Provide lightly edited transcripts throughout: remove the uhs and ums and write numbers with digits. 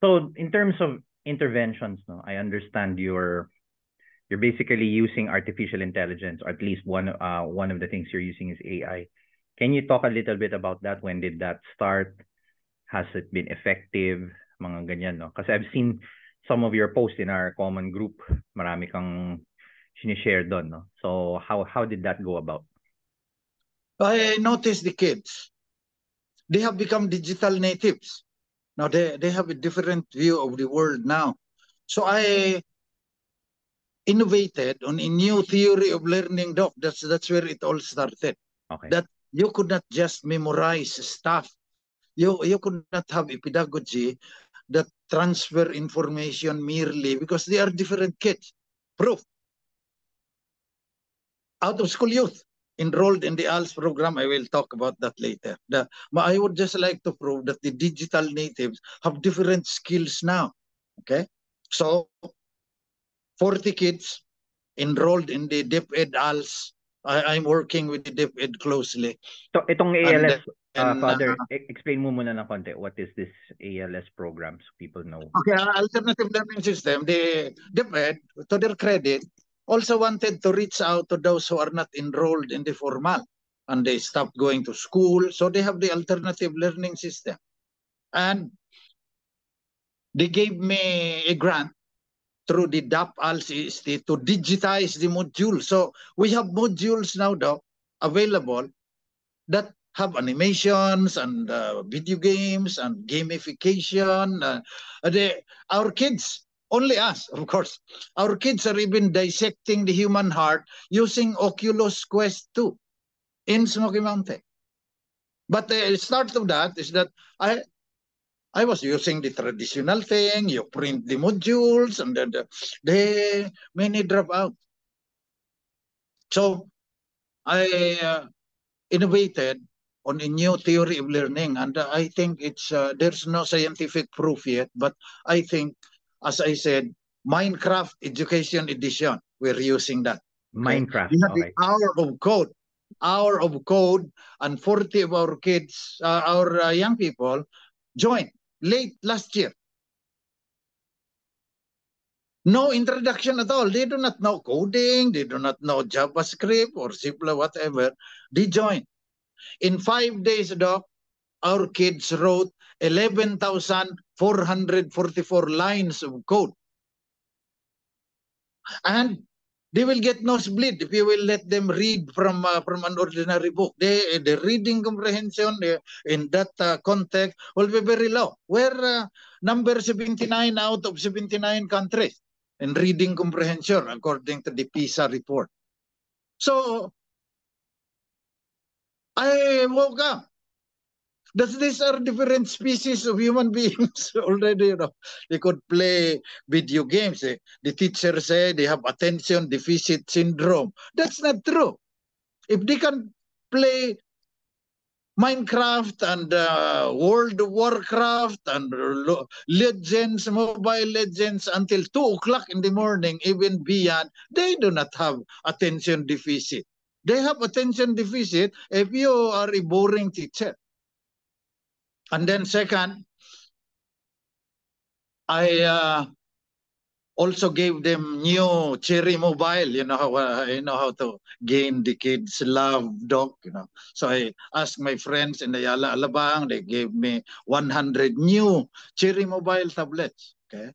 So in terms of interventions, no, I understand you're basically using artificial intelligence, or at least one of the things you're using is AI. Can you talk a little bit about that? When did that start? Has it been effective? Mga ganyan, no? Kasi I've seen some of your posts in our common group. Marami kang sinishare doon, no? So how did that go about? I noticed the kids. They have become digital natives. Now they have a different view of the world now. So I innovated on a new theory of learning, Doc. That's where it all started. Okay. That you could not just memorize stuff. You could not have a pedagogy that transfer information merely because they are different kids. Proof. Out of school youth enrolled in the ALS program. I will talk about that later. I would just like to prove that the digital natives have different skills now. Okay? So 40 kids enrolled in the DepEd ALS. I'm working with the DepEd closely. So itong And ALS, then, Father, explain mo muna ng konti. What is this ALS program so people know? Okay, alternative learning system, the DepEd, to their credit, also wanted to reach out to those who are not enrolled in the formal and they stopped going to school. So they have the alternative learning system. And they gave me a grant through the DAP-ALS-CST to digitize the module. So we have modules now, Doc, available that have animations and video games and gamification. Our kids, only us, of course, our kids are even dissecting the human heart using Oculus Quest 2 in Smoky Mountain. But the start of that is that I was using the traditional thing. You print the modules and then they many drop out. So I innovated on a new theory of learning, and I think it's there's no scientific proof yet, but I think, as I said, Minecraft Education Edition, we're using that. Okay? Minecraft, We have okay. the hour of code, and 40 of our kids, our young people, joined late last year. No introduction at all. They do not know coding. They do not know JavaScript or C++, whatever. They joined. In 5 days, Doc, our kids wrote 11,444 lines of code. And they will get nosebleed if you will let them read from an ordinary book. The reading comprehension in that context will be very low. We're number 79 out of 79 countries in reading comprehension, according to the PISA report. So I woke up. These are different species of human beings already. You know, they could play video games. The teacher said they have attention deficit syndrome. That's not true. If they can play Minecraft and World of Warcraft and Legends, Mobile Legends until 2 o'clock in the morning, even beyond, they do not have attention deficit. They have attention deficit if you are a boring teacher. And then second, I also gave them new Cherry Mobile. You know how to gain the kids' love, Doc. You know, so I asked my friends in the Alabang. They gave me 100 new Cherry Mobile tablets. Okay,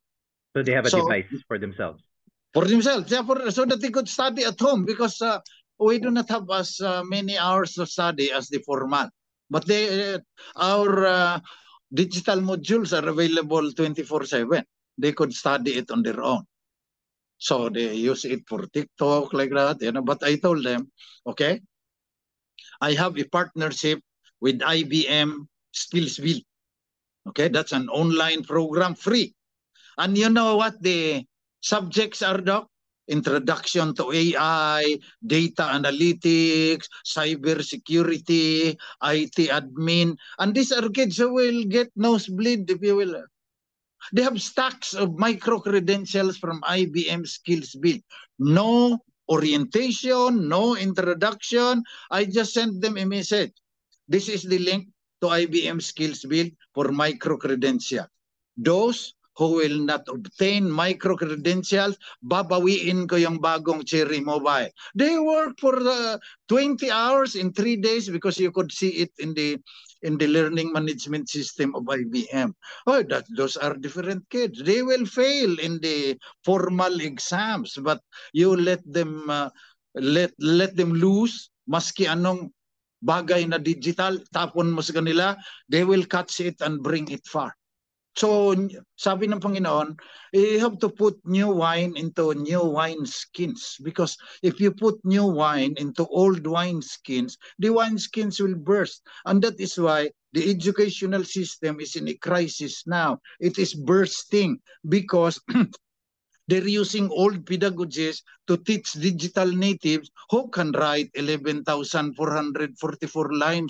so they have a device for themselves. For themselves, yeah, so that they could study at home because we do not have as many hours to study as the formal. But our digital modules are available 24/7. They could study it on their own. So they use it for TikTok like that, you know. But I told them, okay, I have a partnership with IBM SkillsBuild. Okay, that's an online program, free. And you know what the subjects are, Doc? Introduction to AI, data analytics, cyber security, IT admin. And these are kids who will get nosebleed, if you will. They have stacks of micro-credentials from IBM SkillsBuild. No orientation, no introduction. I just sent them a message. This is the link to IBM SkillsBuild for micro-credentials. Those who will not obtain micro-credentials, babawiin ko yung bagong Cherry Mobile. They work for 20 hours in 3 days because you could see it in the learning management system of IBM. Oh, those are different kids. They will fail in the formal exams, but you let them lose, maski anong bagay na digital, tapon mo sa kanila, they will catch it and bring it far. So, sabi ng Panginoon, you have to put new wine into new wine skins, because if you put new wine into old wine skins, the wine skins will burst. And that is why the educational system is in a crisis now. It is bursting because they're using old pedagogies to teach digital natives who can write 11,444 lines